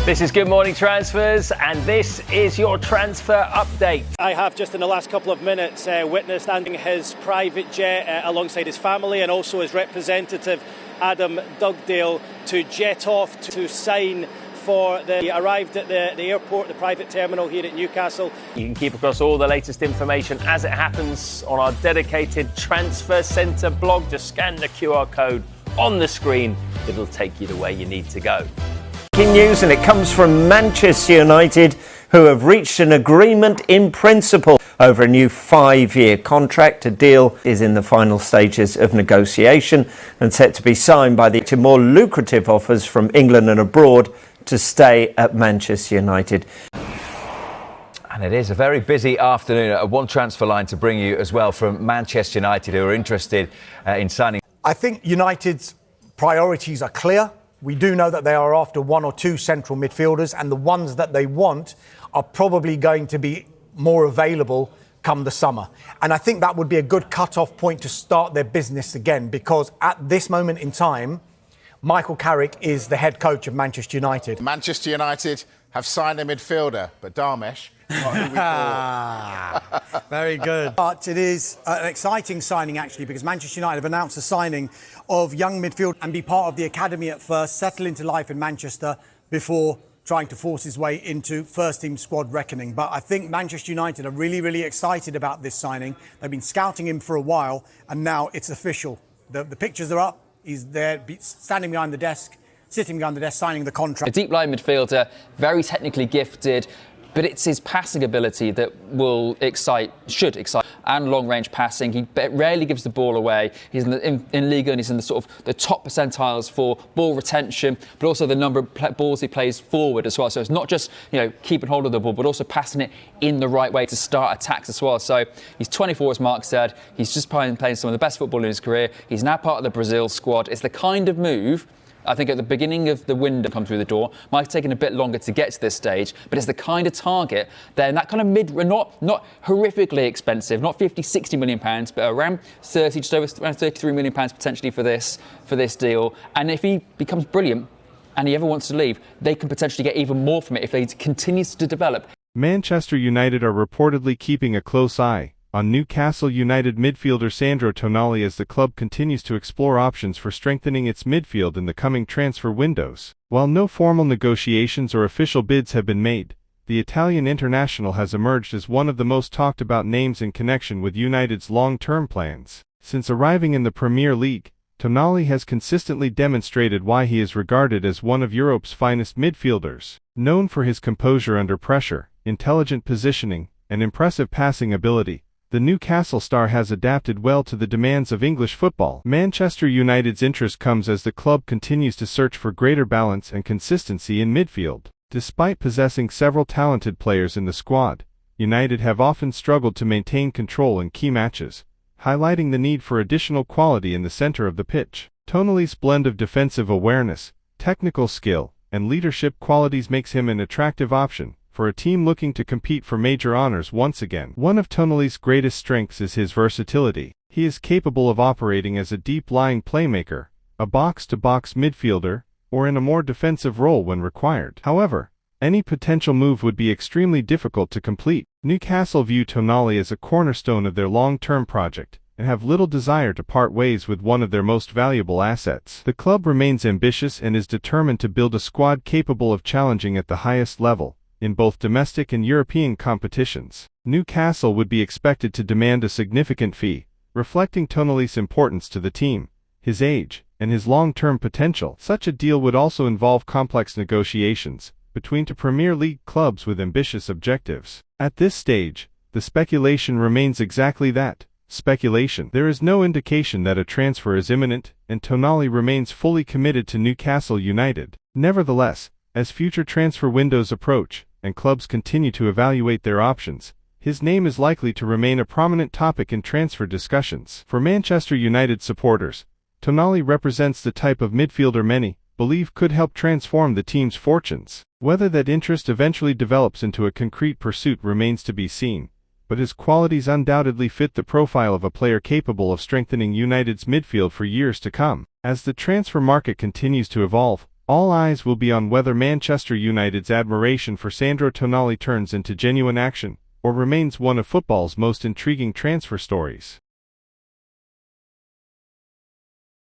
This is Good Morning Transfers, and this is your transfer update. I have just in the last couple of minutes witnessed landing his private jet alongside his family and also his representative Adam Dugdale to jet off to sign for he arrived at the airport, the private terminal here at Newcastle. You can keep across all the latest information as it happens on our dedicated Transfer Centre blog. Just scan the QR code on the screen. It'll take you the way you need to go. Breaking news, and it comes from Manchester United, who have reached an agreement in principle over a new 5-year contract. A deal is in the final stages of negotiation and set to be signed by the more lucrative offers from England and abroad to stay at Manchester United. And it is a very busy afternoon. One transfer line to bring you as well from Manchester United, who are interested in signing. I think United's priorities are clear. We do know that they are after one or two central midfielders, and the ones that they want are probably going to be more available come the summer. And I think that would be a good cut-off point to start their business again, because at this moment in time, Michael Carrick is the head coach of Manchester United. Manchester United have signed a midfielder, but Darmesh, not who we thought. Very good. But it is an exciting signing, actually, because Manchester United have announced the signing of young midfield and be part of the academy at first, settle into life in Manchester before trying to force his way into first-team squad reckoning. But I think Manchester United are really, really excited about this signing. They've been scouting him for a while, and now it's official. The pictures are up. He's there, standing behind the desk, sitting behind the desk, signing the contract. A deep line midfielder, very technically gifted, but it's his passing ability that should excite, and long-range passing. He rarely gives the ball away. He's in Liga, and he's in the sort of the top percentiles for ball retention, but also the number of balls he plays forward as well. So it's not just keeping hold of the ball, but also passing it in the right way to start attacks as well. So he's 24, as Mark said. He's just playing some of the best football in his career. He's now part of the Brazil squad. It's the kind of move, I think, at the beginning of the window come through the door. Might have taken a bit longer to get to this stage, but it's the kind of target then that kind of not horrifically expensive, not 50, 60 million pounds, but around 30, just over around 33 million pounds potentially for this deal. And if he becomes brilliant and he ever wants to leave, they can potentially get even more from it if they continue to develop. Manchester United are reportedly keeping a close eye on Newcastle United midfielder Sandro Tonali as the club continues to explore options for strengthening its midfield in the coming transfer windows. While no formal negotiations or official bids have been made, the Italian international has emerged as one of the most talked about names in connection with United's long-term plans. Since arriving in the Premier League, Tonali has consistently demonstrated why he is regarded as one of Europe's finest midfielders. Known for his composure under pressure, intelligent positioning, and impressive passing ability, the Newcastle star has adapted well to the demands of English football. Manchester United's interest comes as the club continues to search for greater balance and consistency in midfield. Despite possessing several talented players in the squad, United have often struggled to maintain control in key matches, highlighting the need for additional quality in the center of the pitch. Tonali's blend of defensive awareness, technical skill, and leadership qualities makes him an attractive option for a team looking to compete for major honors once again. One of Tonali's greatest strengths is his versatility. He is capable of operating as a deep-lying playmaker, a box-to-box midfielder, or in a more defensive role when required. However, any potential move would be extremely difficult to complete. Newcastle view Tonali as a cornerstone of their long-term project and have little desire to part ways with one of their most valuable assets. The club remains ambitious and is determined to build a squad capable of challenging at the highest level in both domestic and European competitions. Newcastle would be expected to demand a significant fee, reflecting Tonali's importance to the team, his age, and his long-term potential. Such a deal would also involve complex negotiations between two Premier League clubs with ambitious objectives. At this stage, the speculation remains exactly that, speculation. There is no indication that a transfer is imminent, and Tonali remains fully committed to Newcastle United. Nevertheless, as future transfer windows approach, and clubs continue to evaluate their options, his name is likely to remain a prominent topic in transfer discussions. For Manchester United supporters, Tonali represents the type of midfielder many believe could help transform the team's fortunes. Whether that interest eventually develops into a concrete pursuit remains to be seen, but his qualities undoubtedly fit the profile of a player capable of strengthening United's midfield for years to come. As the transfer market continues to evolve, All eyes will be on whether Manchester United's admiration for Sandro Tonali turns into genuine action, or remains one of football's most intriguing transfer stories.